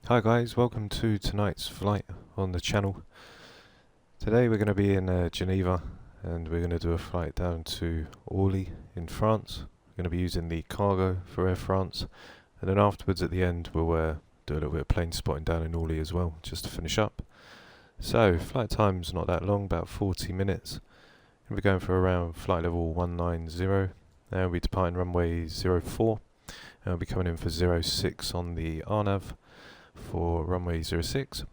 Hi guys, welcome to tonight's flight on the channel. Today we're going to be in Geneva and we're going to do a flight down to Orly in France. We're going to be using the cargo for AirFrance, and then afterwards at the end we'll do a little bit of plane spotting down in Orly as well, just to finish up. So flight time's not that long, about 40 minutes. We're going for around flight level 190 and we'll be departing runway 04 and we'll be coming in for 06 on the RNAV for runway 06.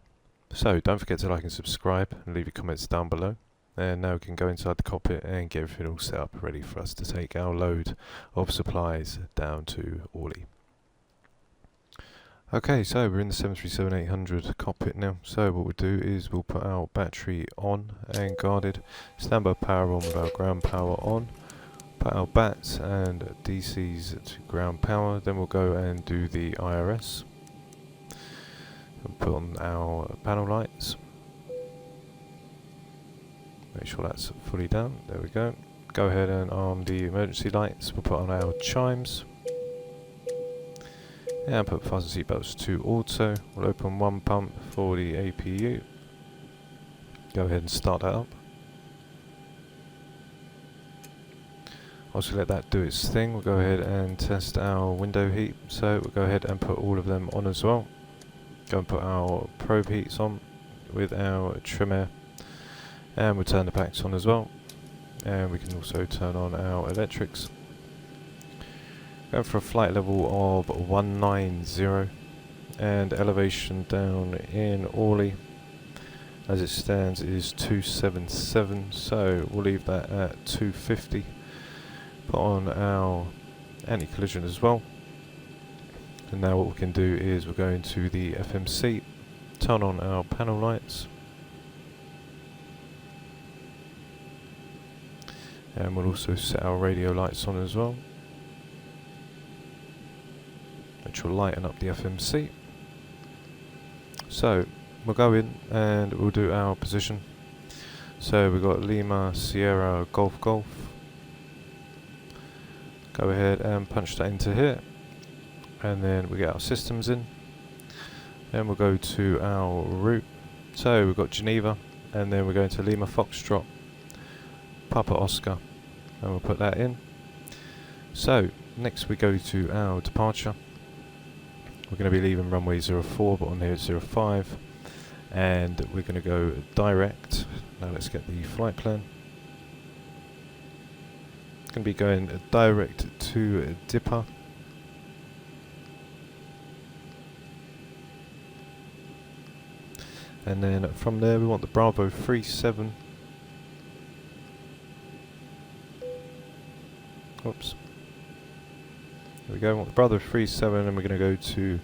So don't forget to like and subscribe and leave your comments down below. And now we can go inside the cockpit and get everything all set up ready for us to take our load of supplies down to Orly. Okay, so we're in the 737-800 cockpit now. So what we'll do is we'll put our battery on and guarded, standby power on with our ground power on, put our bats and DCs to ground power, then we'll go and do the IRS. And put on our panel lights. Make sure that's fully down. There we go. Go ahead and arm the emergency lights. We'll put on our chimes. And put fasten seatbelts to auto. We'll open one pump for the APU. Go ahead and start that up. Also let that do its thing. We'll go ahead and test our window heat. So we'll go ahead and put all of them on as well. Go and put our probe heats on with our trim air, and we'll turn the packs on as well, and we can also turn on our electrics. Going for a flight level of 190 and elevation down in Orly as it stands is 277, so we'll leave that at 250. Put on our anti-collision as well. And now what we can do is we'll go into the FMC, turn on our panel lights, and we'll also set our radio lights on as well, which will lighten up the FMC. So we'll go in and we'll do our position. So we've got Lima, Sierra, Golf, Golf. Go ahead and punch that into here. And then we get our systems in, then we'll go to our route. So we've got Geneva, and then we're going to Lima Foxtrot, Papa Oscar, and we'll put that in. So next we go to our departure. We're going to be leaving runway 04, but on here it's 05, and we're going to go direct. Now let's get the flight plan. It's going to be going direct to Dipper. And then from there we want the Bravo 37. Oops. There we go, we want the Bravo 37, and we're going to go to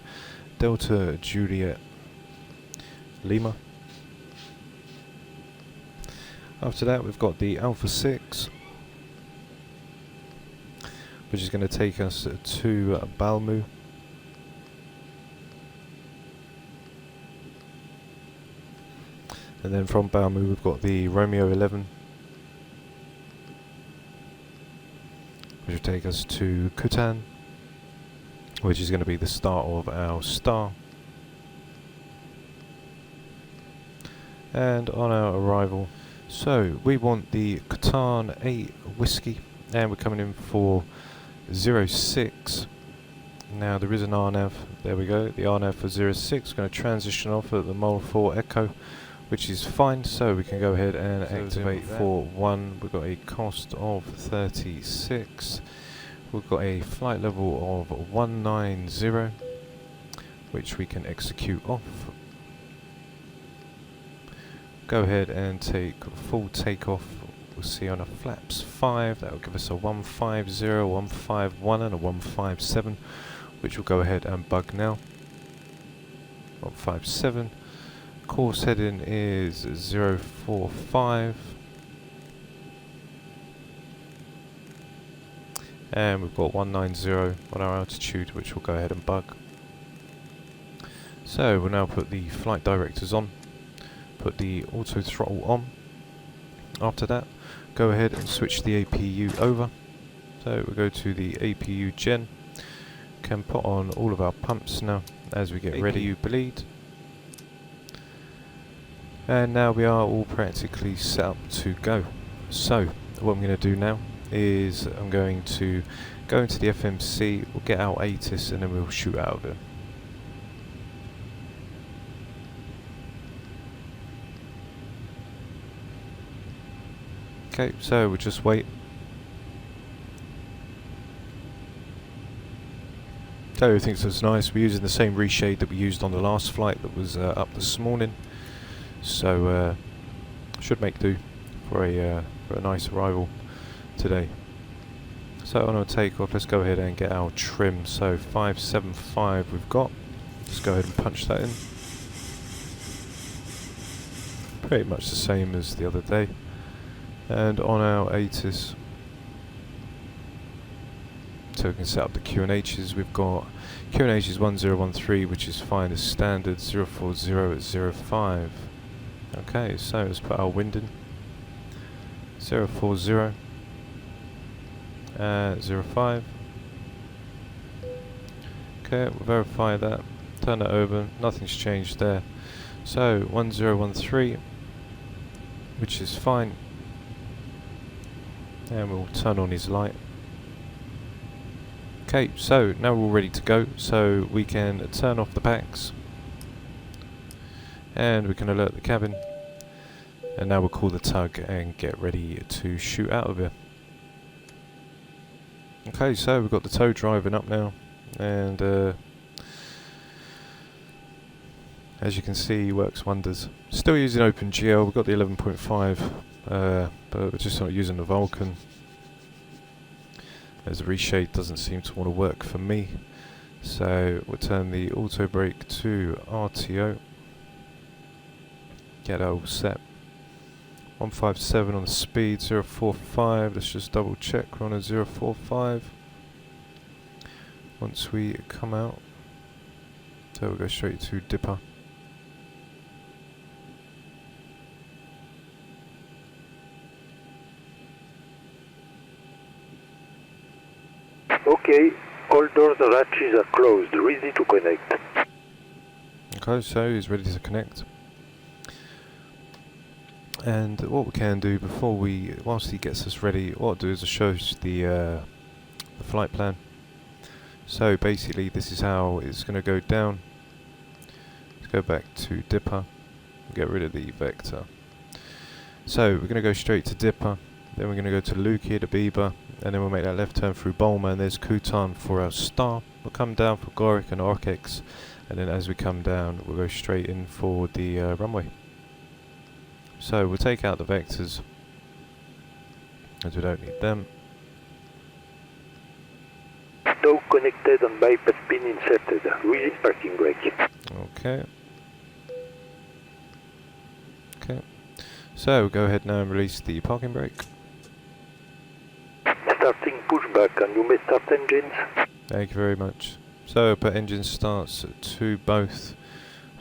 Delta Juliet Lima. After that we've got the Alpha 6, which is going to take us to Balmu. And then from Balmu we've got the Romeo 11, which will take us to Kutan, which is going to be the start of our star. And on our arrival, so we want the Kutan 8 whiskey, and we're coming in for 06. Now there is an RNAV, there we go, the RNAV for 06, going to transition off at the Mole 4 Echo, which is fine, so we can go ahead and activate for 1. We've got a cost of 36. We've got a flight level of 190, which we can execute off. Go ahead and take full takeoff. We'll see on a flaps 5, that will give us a 150, 151 and a 157, which will go ahead and bug now. 157. Course heading is 045, and we've got 190 on our altitude, which will go ahead and bug. So we'll now put the flight directors on, put the auto throttle on. After that, go ahead and switch the APU over. So we'll go to the APU gen, can put on all of our pumps now, as we get ready to bleed. And now we are all practically set up to go. So what I'm going to do now is I'm going to go into the FMC, we'll get our ATIS and then we'll shoot out of it. Okay, so we'll just wait. So everything looks nice. We're using the same reshade that we used on the last flight that was up this morning. So should make do for a nice arrival today. So on our takeoff, let's go ahead and get our trim. So 575 we've got. Let's go ahead and punch that in. Pretty much the same as the other day. And on our ATIS, so we can set up the QNHs. We've got QNHs 1013, which is fine as standard, 040 at 05. Okay, so let's put our wind in. 040 at 05. Okay, we'll verify that. Turn it over. Nothing's changed there. So 1013, which is fine. And we'll turn on his light. Okay, so now we're all ready to go, so we can turn off the packs and we can alert the cabin, and now we'll call the tug and get ready to shoot out of here. Okay, so we've got the tow driving up now, and as you can see, he works wonders. Still using OpenGL, we've got the 11.5, but we're just not using the Vulcan, as the reshade doesn't seem to want to work for me. So we'll turn the auto brake to RTO, get that all set. 157 on the speed, 045, let's just double check we're on a 045 once we come out. So we'll go straight to dipper. Okay, all doors and hatches are closed, ready to connect. Okay, so he's ready to connect. And what we can do before whilst he gets us ready, what I'll do is I'll show us the flight plan. So basically this is how it's going to go down. Let's go back to dipper, get rid of the vector. So we're going to go straight to dipper, then we're going to go to Lucia, the Bieber, and then we'll make that left turn through Bolma, and there's Kutan for our star. We'll come down for Goric and Orkex, and then as we come down we'll go straight in for the runway. So we'll take out the vectors, as we don't need them. Now connected and bypass pin inserted, release parking brake. Okay. Okay. So we'll go ahead now and release the parking brake. Starting pushback, and you may start engines. Thank you very much. So I'll put engine starts to both,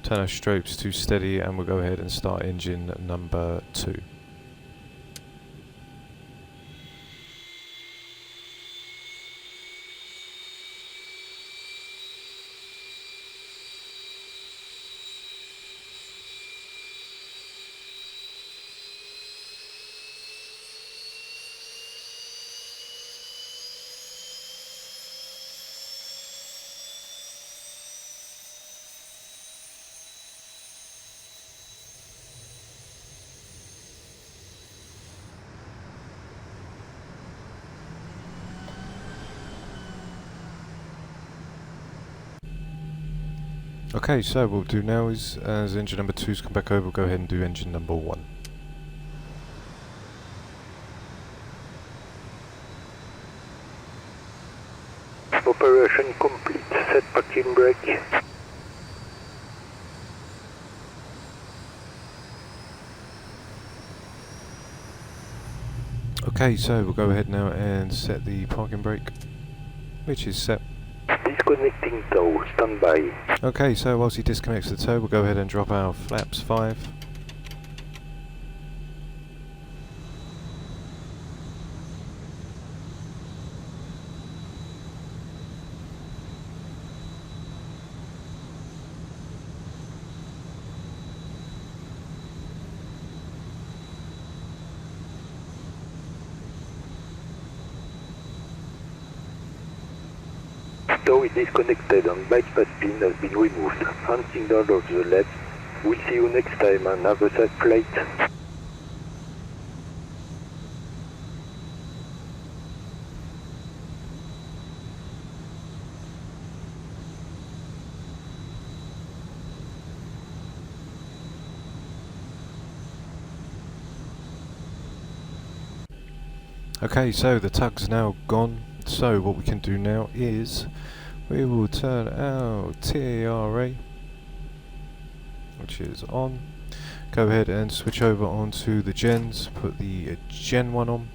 turn our strobes to steady, and we'll go ahead and start engine number 2. Okay, so what we'll do now is, as engine number 2's come back over, we'll go ahead and do engine number 1. Operation complete. Set parking brake. Okay, so we'll go ahead now and set the parking brake, which is set. Disconnecting tow, standby. Okay, so whilst he disconnects the tow, we'll go ahead and drop our flaps 5. tow is disconnected and bypass pin has been removed. Hand signal of the left. We'll see you next time and have a safe flight. Okay, so the tug's now gone, so what we can do now is we will turn our TARA, which is on, go ahead and switch over onto the gens, put the Gen 1 on,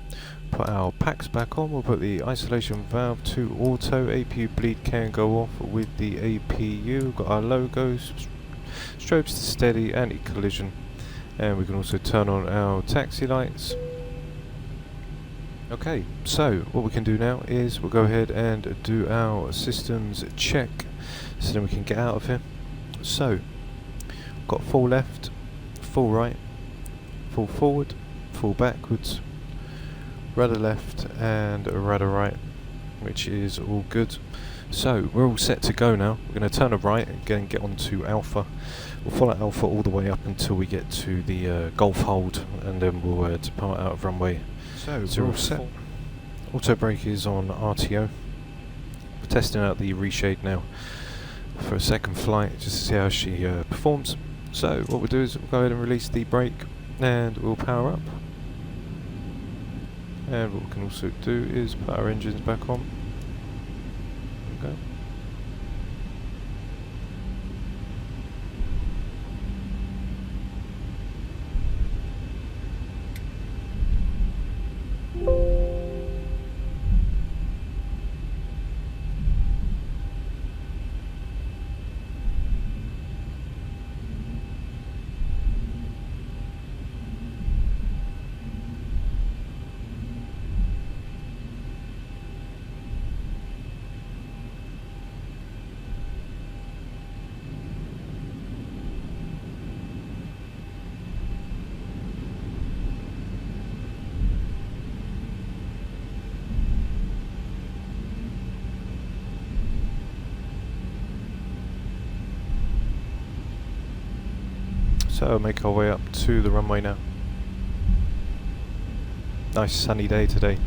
put our packs back on, we'll put the isolation valve to auto, APU bleed can go off with the APU, we've got our logos, strobes to steady, anti-collision, and we can also turn on our taxi lights. Okay, so what we can do now is we'll go ahead and do our systems check so then we can get out of here. So, we've got full left, full right, full forward, full backwards, rudder left and rudder right, which is all good. So, we're all set to go now. We're going to turn a right and again get onto Alpha. We'll follow Alpha all the way up until we get to the Gulf hold and then we'll depart out of runway. So we're all set. Auto brake is on RTO. We're testing out the Reshade now for a second flight just to see how she performs. So what we'll do is we'll go ahead and release the brake and we'll power up. And what we can also do is put our engines back on. There we go. So make our way up to the runway now. Nice sunny day today.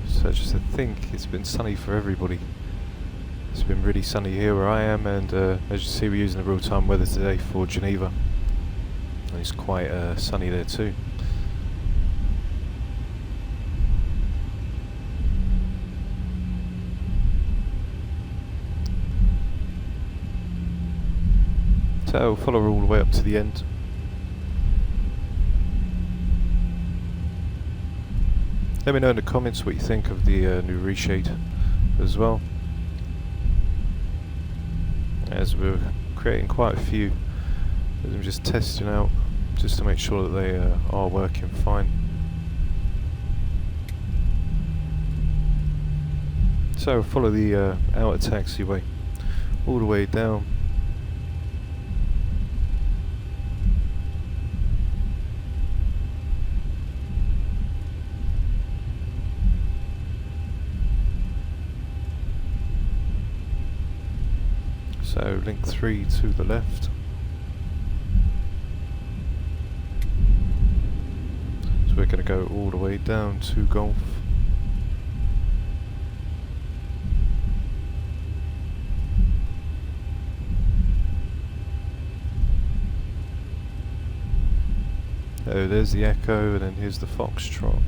So just to think, it's been sunny for everybody. It's been really sunny here where I am, and as you see, we're using the real-time weather today for Geneva. And it's quite sunny there too. So we'll follow her all the way up to the end. Let me know in the comments what you think of the new Reshade as well, as we're creating quite a few. I'm just testing out just to make sure that they are working fine. So follow the outer taxiway all the way down. So link 3 to the left. So we're going to go all the way down to Gulf. Oh, there's the Echo, and then here's the Foxtrot.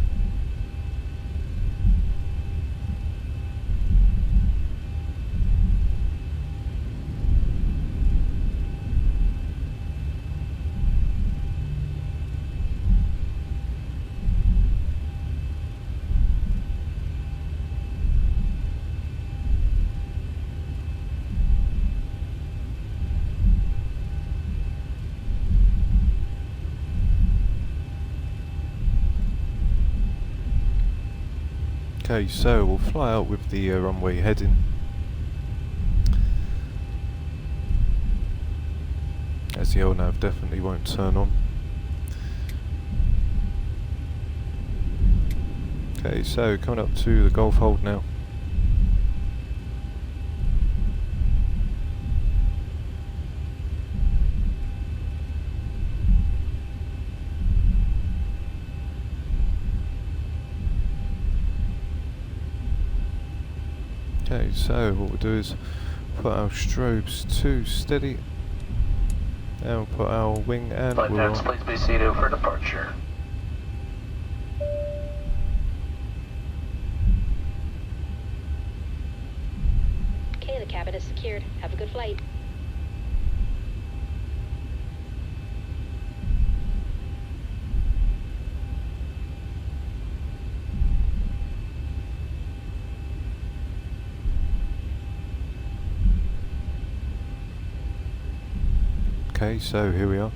Okay, so we'll fly out with the runway heading. As the RNAV definitely won't turn on. Okay, so coming up to the Gulf hold now. Okay, so what we'll do is put our strobes to steady, and we'll put our wing and Flight wheel attendants, on. please be seated for departure. Okay, the cabin is secured. Have a good flight. Okay, so here we are.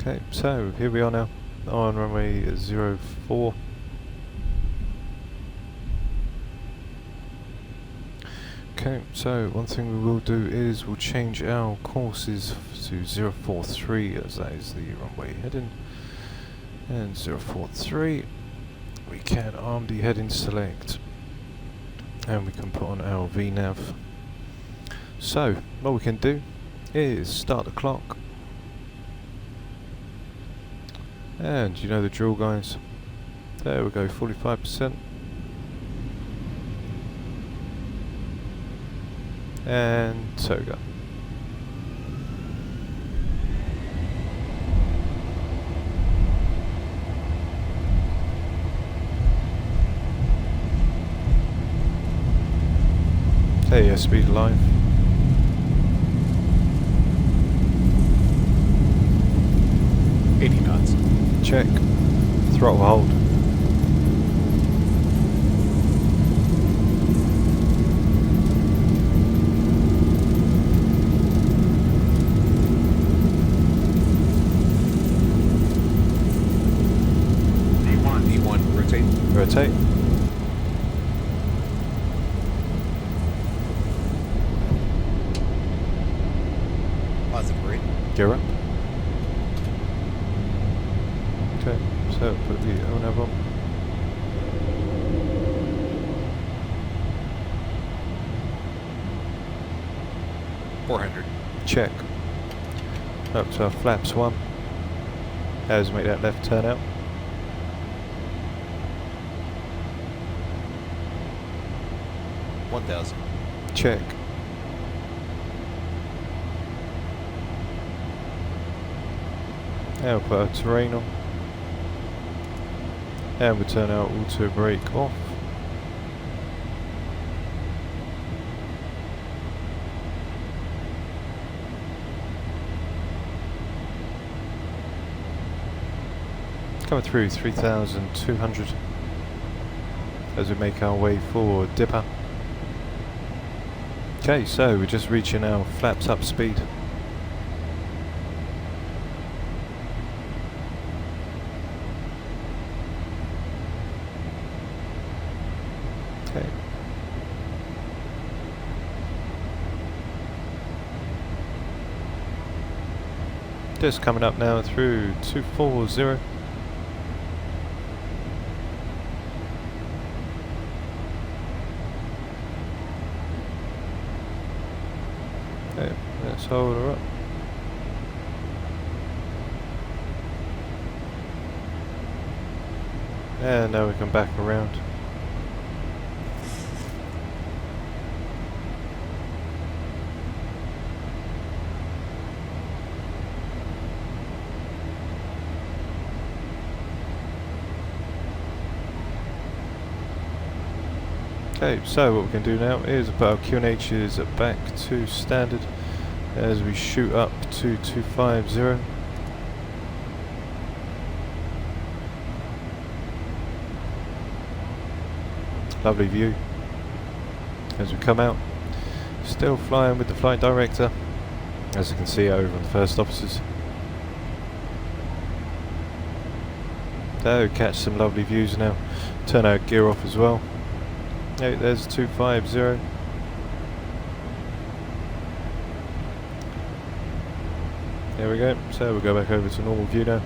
Okay, so here we are now on runway 04. Okay, so one thing we will do is we'll change our courses to 043, as that is the runway heading, and 043 we can arm the heading select, and we can put on our VNAV. So what we can do is start the clock, and you know the drill, guys. There we go, 45%. And toga. Okay, yeah, speed alive. knots. Check. Throttle hold. V1, rotate. Rotate. Positive rate. Gear up. Okay, so put the RNAV on. .400. Check. Up to our flaps 1. As make that left turn out. .1000. Check. Now we'll put our terrain on. And we'll turn our auto brake off. Coming through 3,200 as we make our way for Dipper. Okay, so we're just reaching our flaps up speed. Okay. Just coming up now through 240. Okay, let's hold her up. And now we come back around. Okay, so what we can do now is put our QNHs back to standard as we shoot up to 250. Lovely view as we come out. Still flying with the flight director, as you can see over on the first officers. So catch some lovely views now. Turn our gear off as well. Hey, there's 250. There we go. So we'll go back over to normal view now.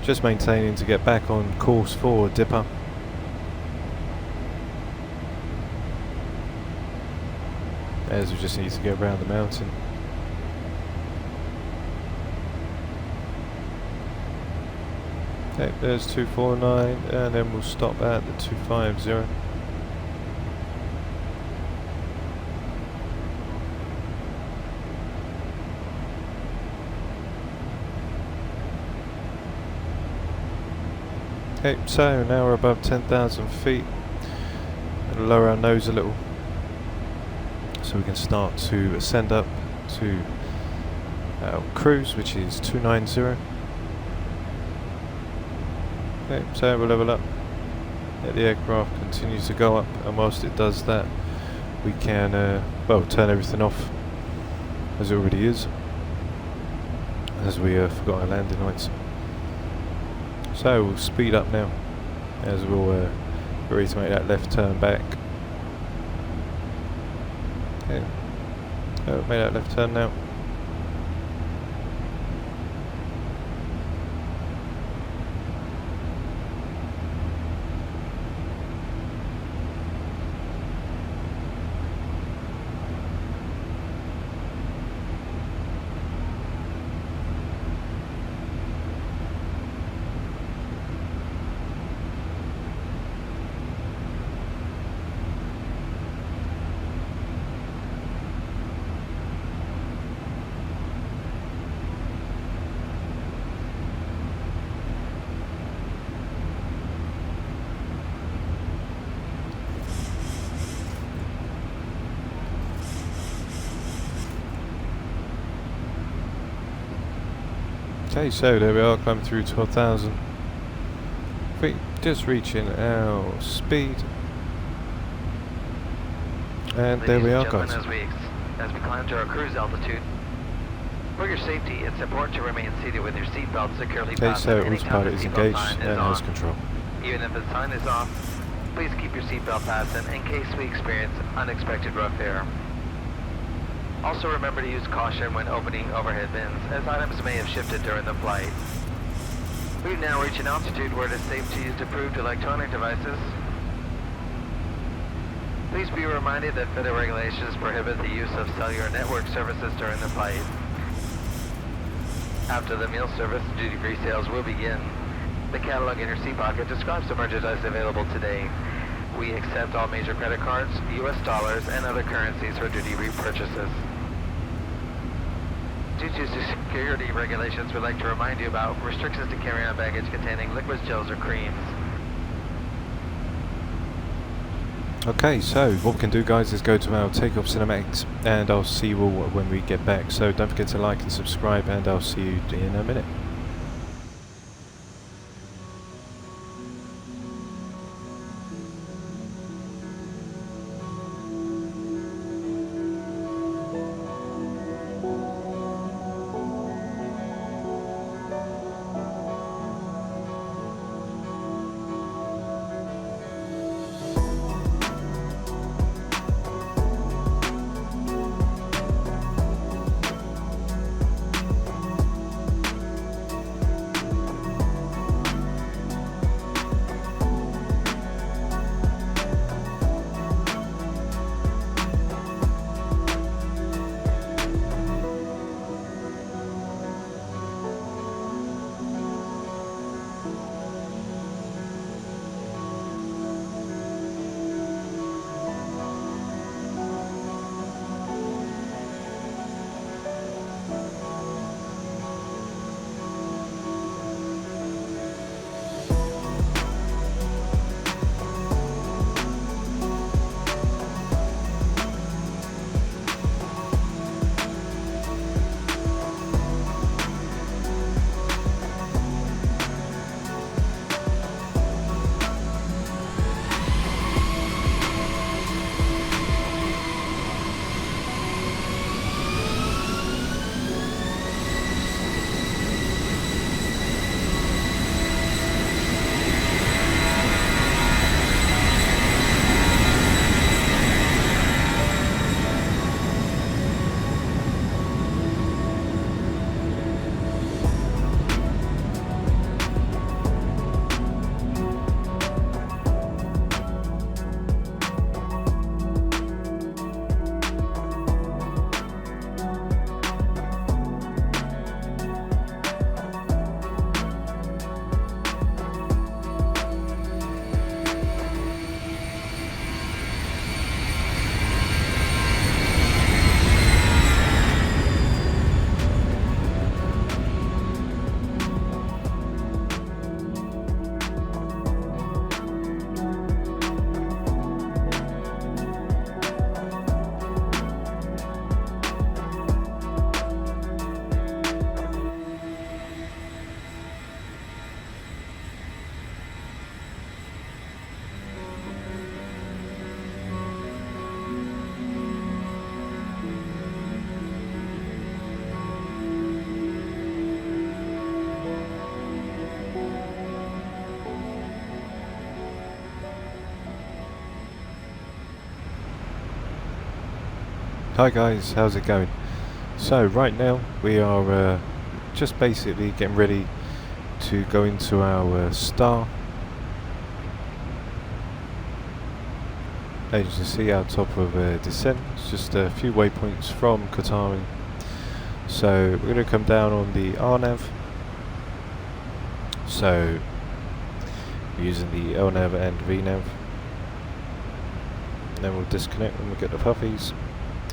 Just maintaining to get back on course for Dipper. As we just need to get around the mountain. Okay, there's 249 and then we'll stop at the 250. Okay, so now we're above 10,000 feet. We'll lower our nose a little so we can start to ascend up to our cruise, which is 290. Okay, so we'll level up. Yeah, the aircraft continues to go up, and whilst it does that, we can well, turn everything off as it already is, as we forgot our landing lights. So we'll speed up now as we'll ready to make that left turn back. Okay, so we've made that left turn now. Okay, so there we are, climbing through 12,000 feet, just reaching our speed, and there we are, guys. As we climb to our cruise altitude, for your safety, it's important to remain seated with your seatbelt securely Okay, fastened so anytime autopilot the is seatbelt engaged sign and is has on. control. Even if the sign is off, please keep your seatbelt fastened in case we experience unexpected rough air. Also remember to use caution when opening overhead bins, as items may have shifted during the flight. We've now reached an altitude where it is safe to use approved electronic devices. Please be reminded that federal regulations prohibit the use of cellular network services during the flight. After the meal service, duty-free sales will begin. The catalog in your seat pocket describes the merchandise available today. We accept all major credit cards, US dollars, and other currencies for duty-free purchases. Due to security regulations, we'd like to remind you about restrictions to carry on baggage containing liquids, gels, or creams. Okay, so what we can do, guys, is go to our Takeoff cinematics, and I'll see you all when we get back. So don't forget to like and subscribe, and I'll see you in a minute. Hi guys, how's it going? So right now we are just basically getting ready to go into our star. As you can see, our top of descent, it's just a few waypoints from Qatari. So we're going to come down on the RNAV. So we're using the LNAV and VNAV. And then we'll disconnect when we get the puffies,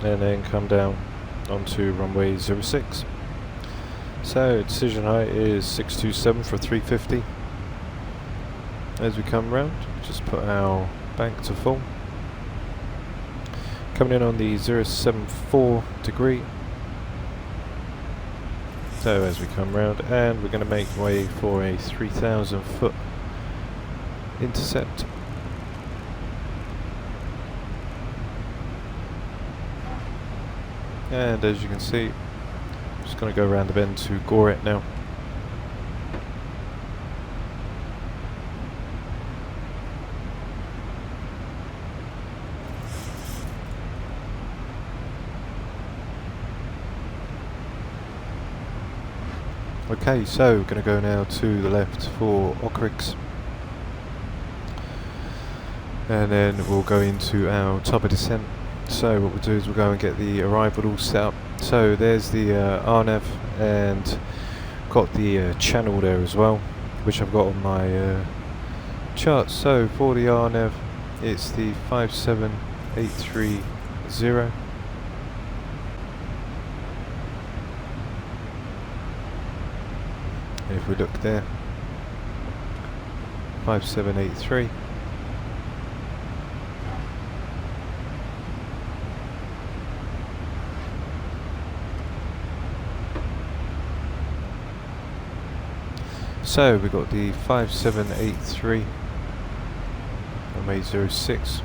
and then come down onto runway 06. So decision height is 627 for 350. As we come round, just put our bank to full. Coming in on the 074 degree. So as we come round, and we're going to make way for a 3,000 foot intercept. And as you can see, I'm just going to go around the bend to gore it now. Okay, so we're going to go now to the left for Okrix. And then we'll go into our top of descent. So what we'll do is we'll go and get the arrival all set up. So there's the RNAV, and got the channel there as well, which I've got on my chart. So for the RNAV, it's the 57830. And if we look there, 5783. So we've got the 5783 on 806.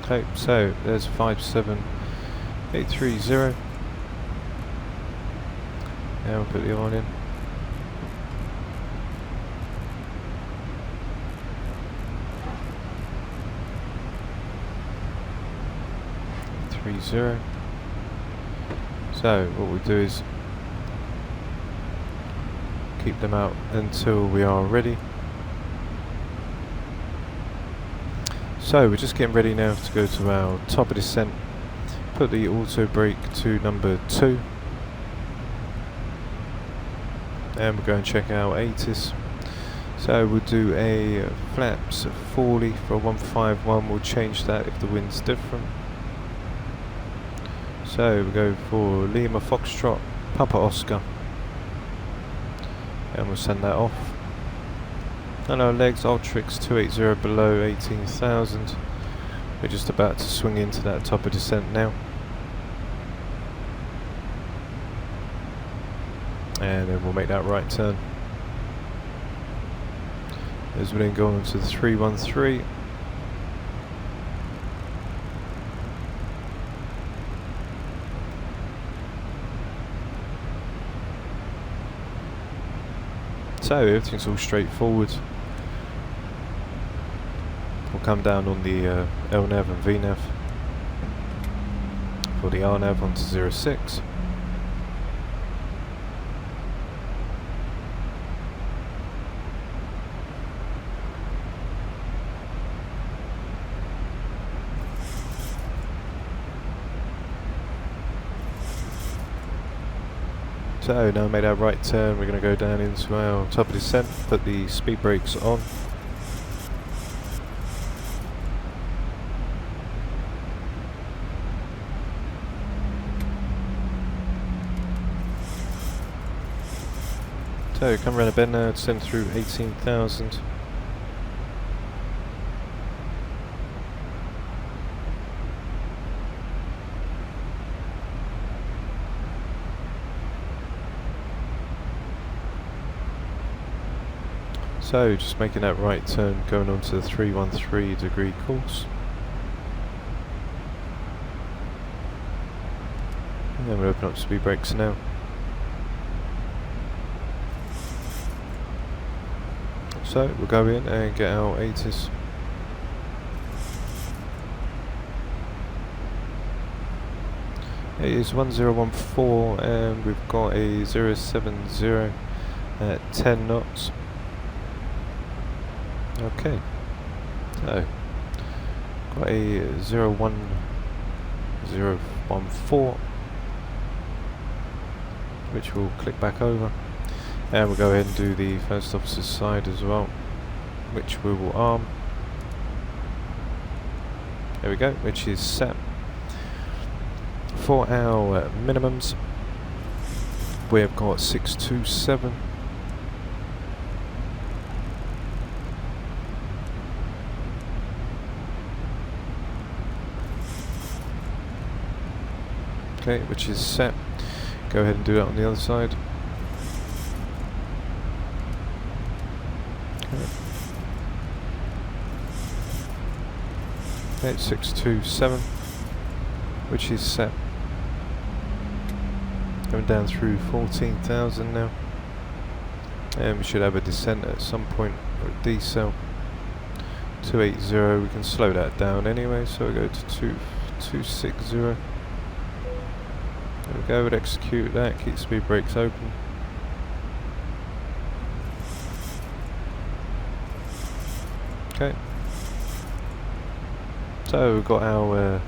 Okay, so there's 57830. Now we'll put the on in. So what we'll do is keep them out until we are ready. So we're just getting ready now to go to our top of descent. Put the auto brake to number 2, and we'll go and check our ATIS. So we'll do a flaps 40 for 151. We'll change that if the wind's different. So we go for Lima Foxtrot, Papa Oscar, and we'll send that off. And our legs, Ultrix 280 below 18,000. We're just about to swing into that top of descent now. And then we'll make that right turn. As we then go on to the 313. So everything's all straightforward. We'll come down on the LNAV and VNAV for the RNAV onto 06. So now made our right turn, we're going to go down into our top of descent, put the speed brakes on. So come around the bend now, descend through 18,000. So just making that right turn, going on to the 313 degree course. I'm going to open up speed brakes now. So we'll go in and get our 80s. It is 1014 and we've got a 070 at 10 knots. Okay, so got a 01014 which we'll click back over, and we'll go ahead and do the first officer's side as well, which we will arm. There we go, which is set. For our minimums, we've got 627. Okay, which is set. Go ahead and do that on the other side. Okay, 627, which is set. Going down through 14,000 now, and we should have a descent at some point, or a decel. 280. We can slow that down anyway, so we go to 260. There we go. We'll execute that. Keep speed brakes open. Okay. So we've got our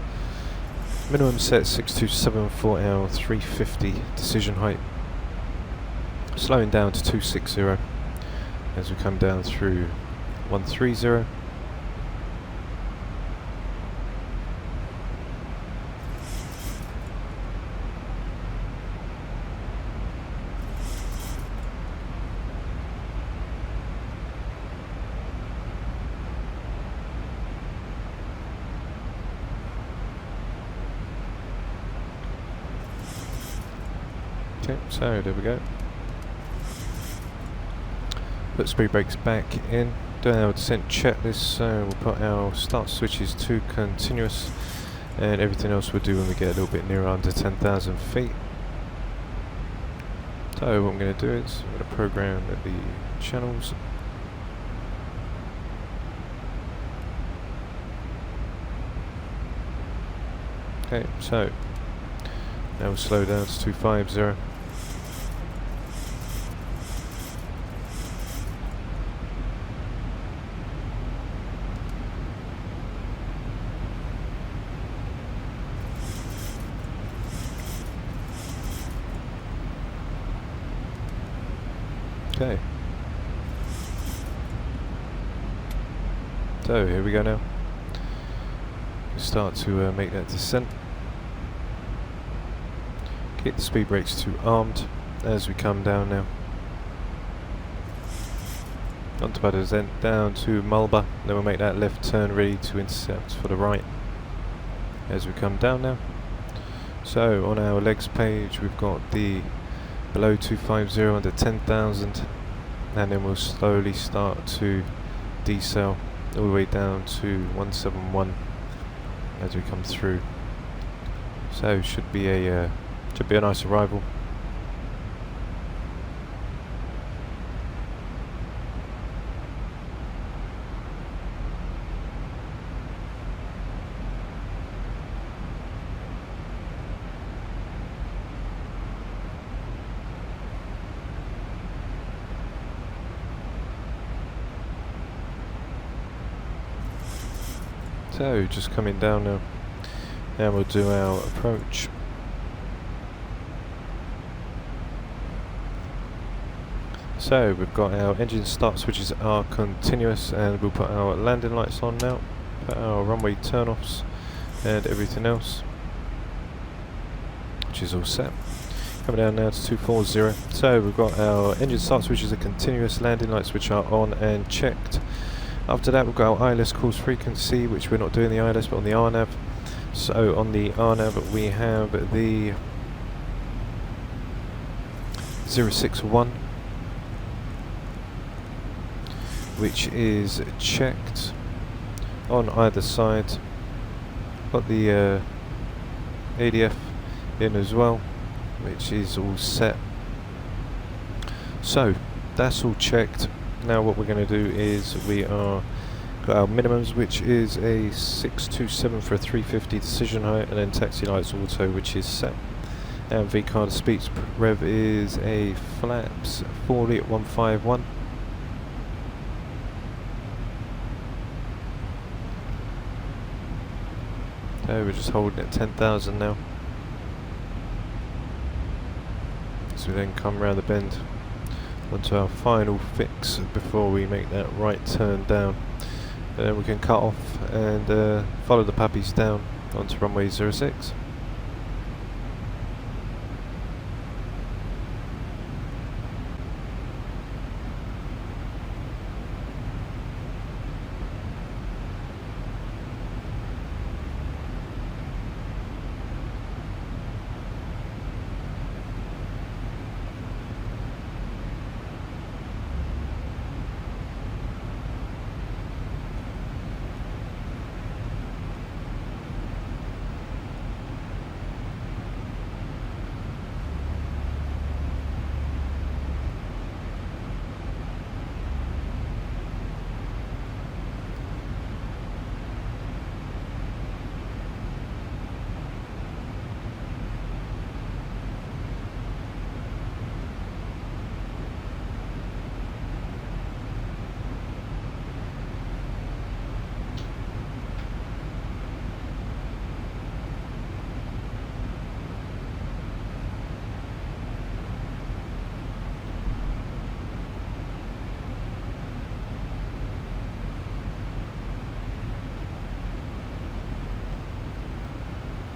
minimum set 627 for our 350 decision height. Slowing down to 260 as we come down through 130. Okay, so there we go. Put speed brakes back in. Do our descent checklist, so we'll put our start switches to continuous, and everything else we'll do when we get a little bit nearer under 10,000 feet. So what I'm going to do is I'm going to program the channels. Okay, so now we'll slow down to 250. Okay. So here we go now. We start to make that descent. Keep the speed brakes to armed as we come down now. Onto the descent down to Mulber. Then we'll make that left turn ready to intercept for the right as we come down now. So on our legs page we've got the below 250 under 10,000, and then we'll slowly start to decel all the way down to 171 as we come through. So should be a nice arrival. So just coming down now, and we'll do our approach. So we've got our engine start switches are continuous, and we'll put our landing lights on now, put our runway turn-offs and everything else, which is all set. Coming down now to 240. So we've got our engine start switches are continuous, landing lights which are on and checked. After that we've got our ILS course frequency, which we're not doing the ILS but on the RNAV. So on the RNAV we have the 061, which is checked on either side. Got the ADF in as well, which is all set. So that's all checked. Now what we're going to do is we are got our minimums, which is a 627 for a 350 decision height, and then taxi lights auto, which is set. And VCARD speech rev is a flaps 40 at 151. So we're just holding it 10,000 now. So we then come round the bend onto our final fix before we make that right turn down. And then we can cut off and follow the puppies down onto runway 06.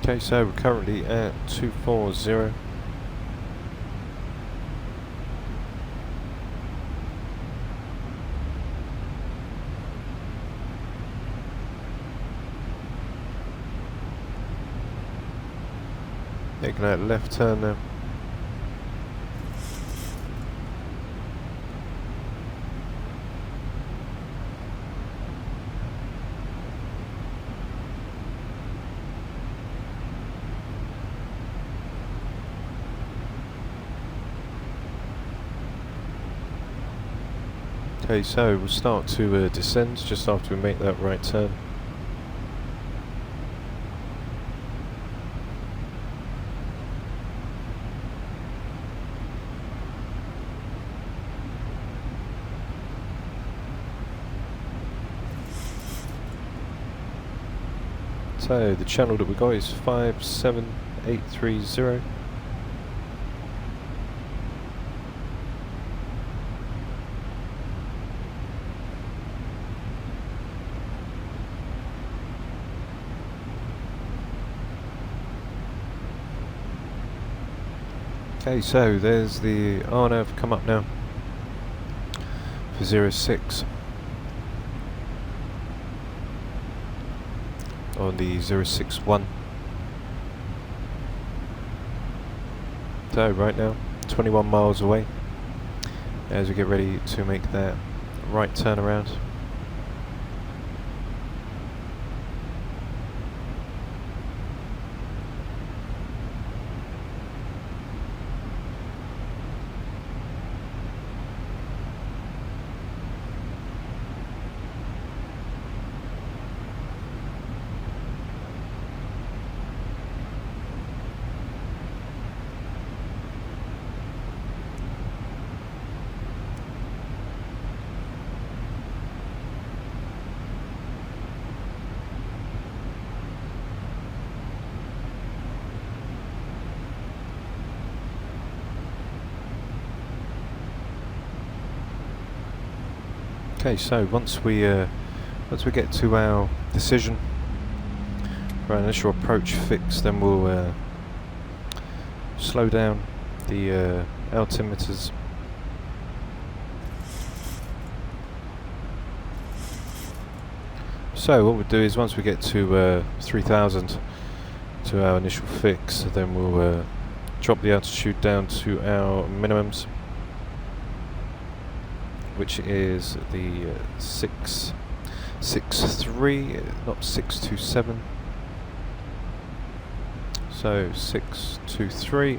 Okay, so we're currently at 240. Making that left turn now. Okay, so we'll start to descend just after we make that right turn. So the channel that we got is 57830. Okay, so there's the RNAV come up now for 06 on the 061. So right now 21 miles away as we get ready to make that right turn around. Okay, so once we get to our decision for our initial approach fix, then we'll slow down the altimeters. So what we'll do is once we get to 3000 to our initial fix, then we'll drop the altitude down to our minimums, which is the 663, not 627. So 623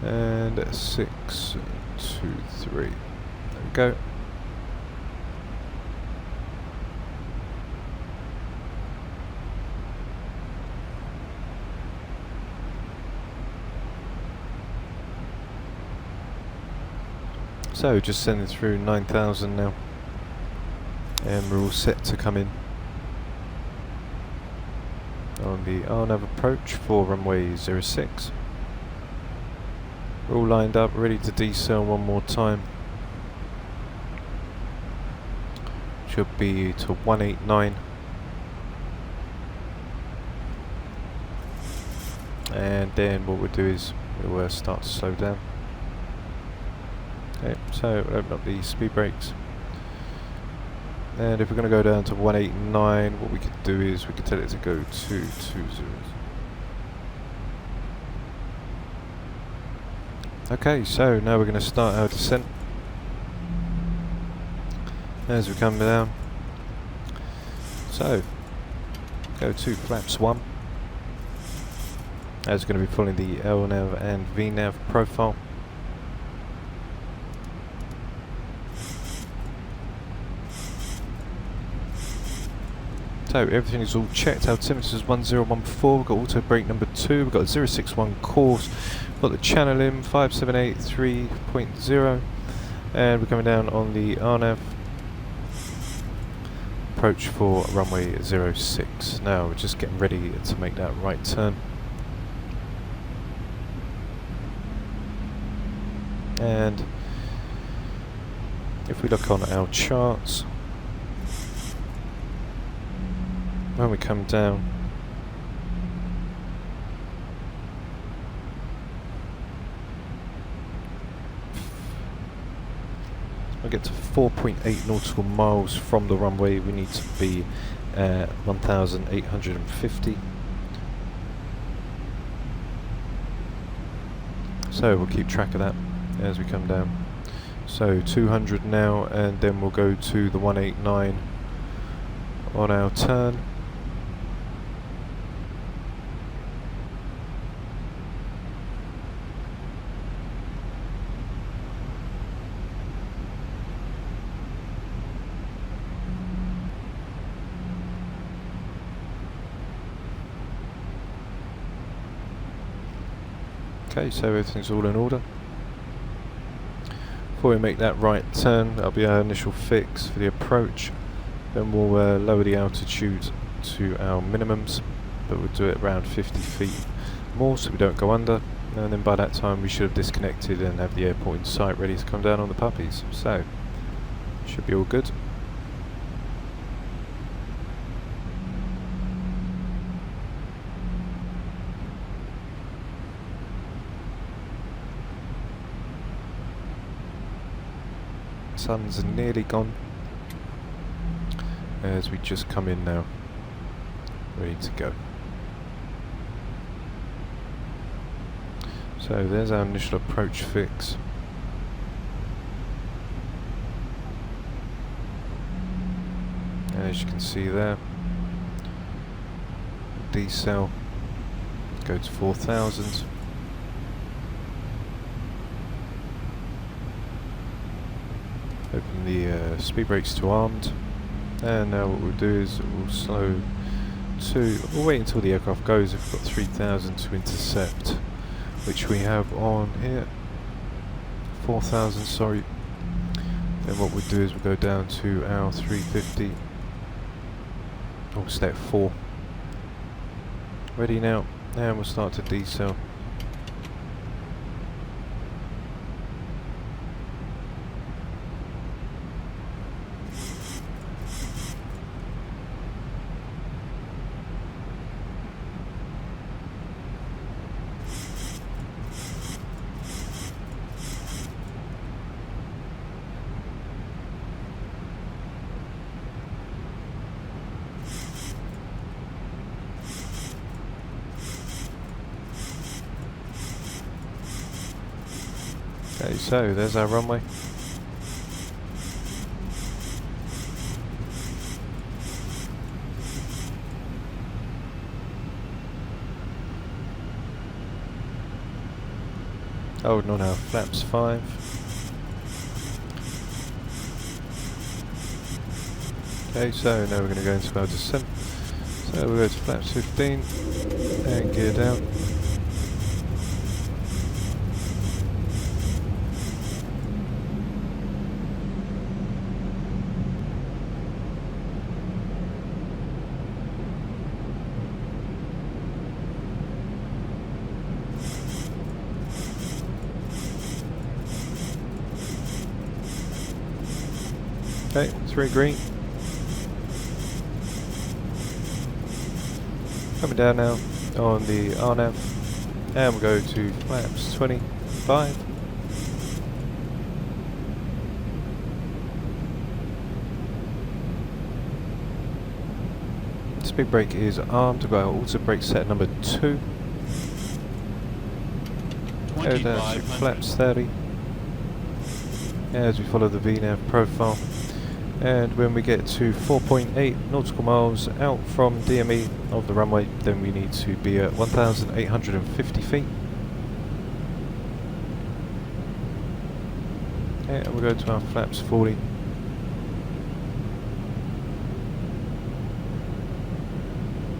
and 623. There we go. So just sending through 9,000 now, and we're all set to come in on the RNAV approach for runway 06. We're all lined up, ready to decel one more time. Should be to 189. And then what we'll do is we'll start to slow down. Okay, so we'll open up the speed brakes. And if we're going to go down to 189, what we could do is we could tell it to go to 220. Okay, so now we're going to start our descent. As we come down. So, go to flaps 1. As we're going to be pulling the LNAV and VNAV profile. So everything is all checked. Altimeter is 1014. We've got auto brake number 2. We've got a 061 course. We've got the channel in 5783.0, and we're coming down on the RNAV approach for runway 06. Now we're just getting ready to make that right turn. And if we look on our charts, when we come down, we get to 4.8 nautical miles from the runway. We need to be at 1,850. So we'll keep track of that as we come down. So 200 now, and then we'll go to the 189 on our turn. Okay, so everything's all in order. Before we make that right turn, that'll be our initial fix for the approach. Then we'll lower the altitude to our minimums, but we'll do it around 50 feet more so we don't go under. And then by that time we should have disconnected and have the airport in sight ready to come down on the puppies. So, should be all good. Sun's nearly gone as we just come in now, ready to go. So there's our initial approach fix. And as you can see there, decel, go to 4,000. Open the speed brakes to armed, and now what we'll do is we'll slow to, we'll wait until the aircraft goes. We've got 3,000 to intercept, which we have on here, 4,000, sorry. Then what we'll do is we'll go down to our 350, we'll stay at 4. Ready now, and we'll start to decel. Okay, so there's our runway. Holding on our flaps 5. Okay, so now we're going to go into our descent. So we'll go to flaps 15 and gear down. Okay, 3 green. Coming down now on the RNAV, and we'll go to flaps 25. Speed brake is armed. We've got our auto brake set number 2. Go down to flaps 30 as we follow the VNAV profile. And when we get to 4.8 nautical miles out from DME of the runway, then we need to be at 1,850 feet. Okay, and we'll go to our flaps 40.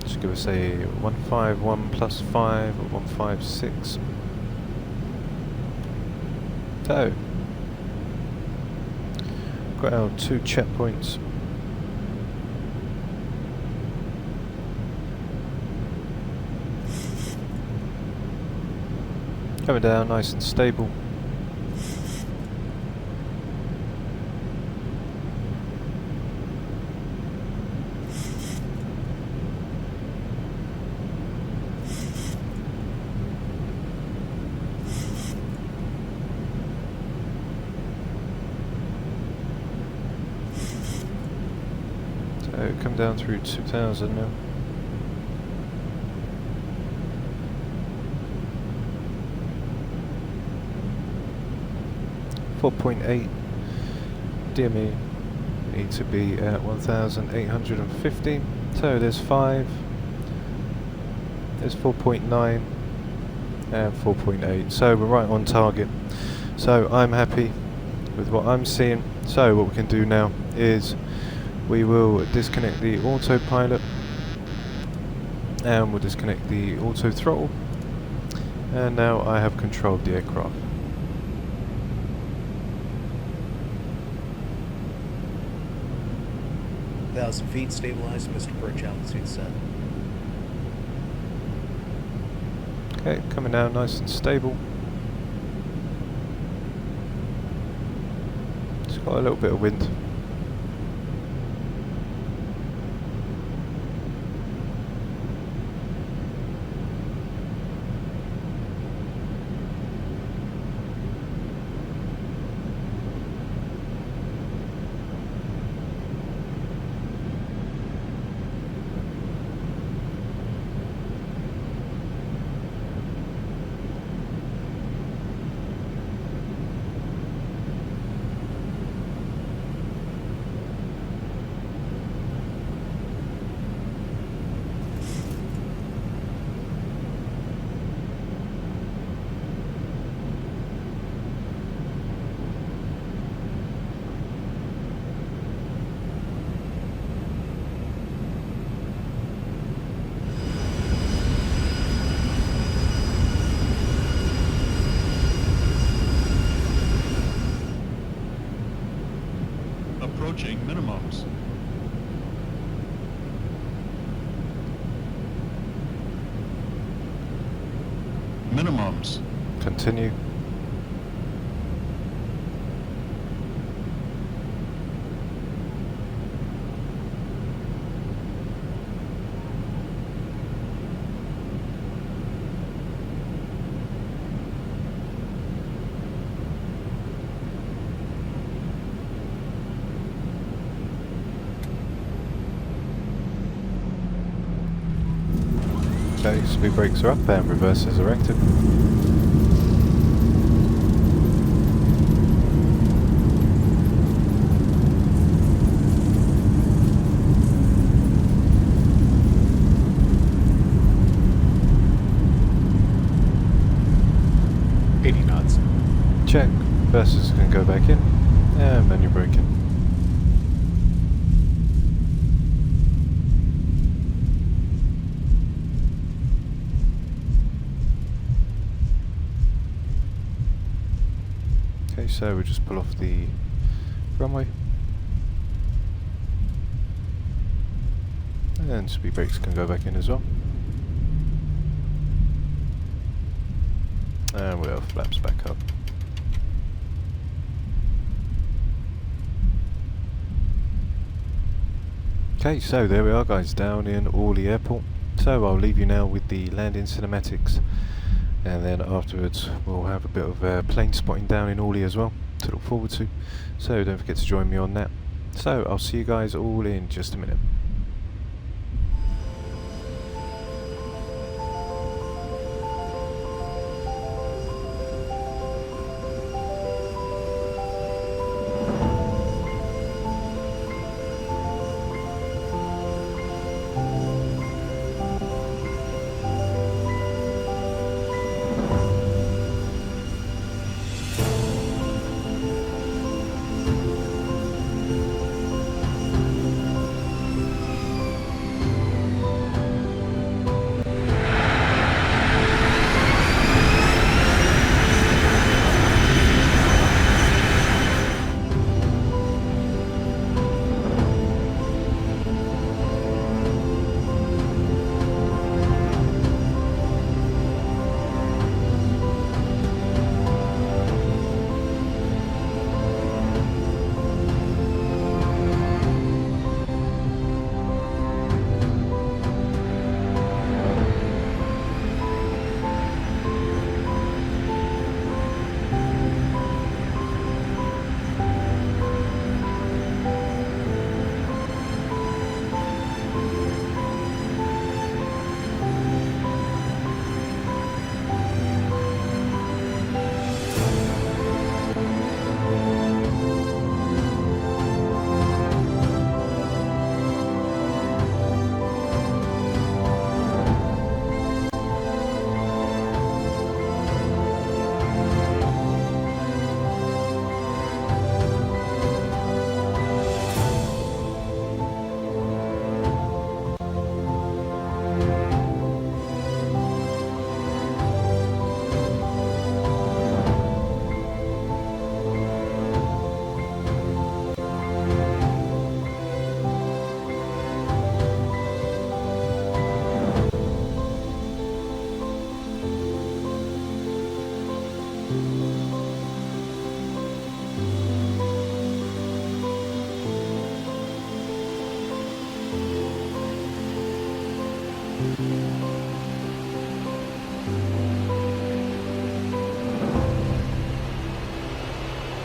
Just give us a 151 plus 5 or 156. So, got our 2 checkpoints. Coming down nice and stable. Come down through 2000 now. .8 DME need to be at 1,850. So there's 5, there's 4.9 and 4.8. So we're right on target. So I'm happy with what I'm seeing. So what we can do now is we will disconnect the autopilot and we'll disconnect the auto throttle, and now I have control of the aircraft. Thousand feet stabilized, Mr. Birch, altitude set. Okay, coming down nice and stable. It's got a little bit of wind. Approaching minimums. Minimums. Continue. Okay, speed brakes are up and reversers are active. $80 knots. reversers can go back in, and manual braking. Okay, so we'll just pull off the runway. And speed brakes can go back in as well. And we'll have flaps back up. Okay, so there we are guys, down in Orly Airport. So I'll leave you now with the landing cinematics, and then afterwards we'll have a bit of plane spotting down in Orly as well to look forward to. So don't forget to join me on that. So I'll see you guys all in just a minute.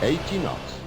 $80 knots.